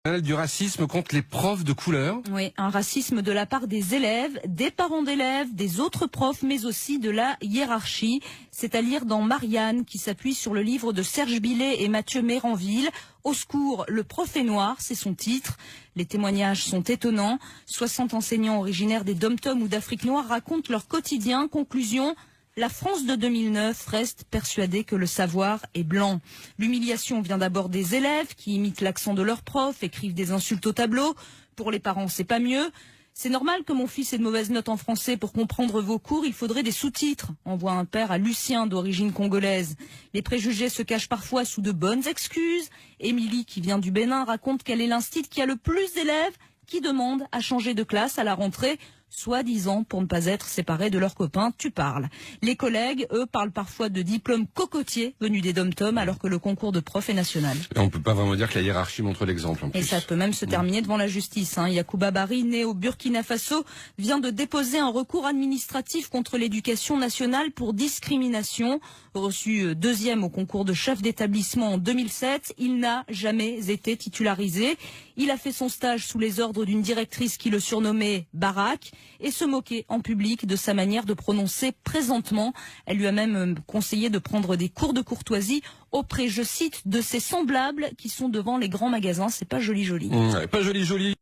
Du racisme contre les profs de couleur. Oui, un racisme de la part des élèves, des parents d'élèves, des autres profs, mais aussi de la hiérarchie. C'est à lire dans Marianne, qui s'appuie sur le livre de Serge Billet et Mathieu Méranville. Au secours, le prof est noir, c'est son titre. Les témoignages sont étonnants. 60 enseignants originaires des Dom-Tom ou d'Afrique noire racontent leur quotidien. Conclusion: la France de 2009 reste persuadée que le savoir est blanc. L'humiliation vient d'abord des élèves qui imitent l'accent de leurs profs, écrivent des insultes au tableau. Pour les parents, c'est pas mieux. C'est normal que mon fils ait de mauvaises notes en français. Pour comprendre vos cours, il faudrait des sous-titres, envoie un père à Lucien d'origine congolaise. Les préjugés se cachent parfois sous de bonnes excuses. Émilie, qui vient du Bénin, raconte qu'elle est l'instit qui a le plus d'élèves qui demandent à changer de classe à la rentrée, soi-disant pour ne pas être séparés de leurs copains. Tu parles. Les collègues, eux, parlent parfois de diplômes cocotiers venus des dom-tom alors que le concours de prof est national. Et on ne peut pas vraiment dire que la hiérarchie montre l'exemple en plus. Et ça peut même se terminer devant la justice. Yacouba Bari, né au Burkina Faso, vient de déposer un recours administratif contre l'éducation nationale pour discrimination. Reçu deuxième au concours de chef d'établissement en 2007, il n'a jamais été titularisé. Il a fait son stage sous les ordres d'une directrice qui le surnommait Barack et se moquait en public de sa manière de prononcer présentement. Elle lui a même conseillé de prendre des cours de courtoisie auprès, je cite, de ses semblables qui sont devant les grands magasins. C'est pas joli. Pas joli.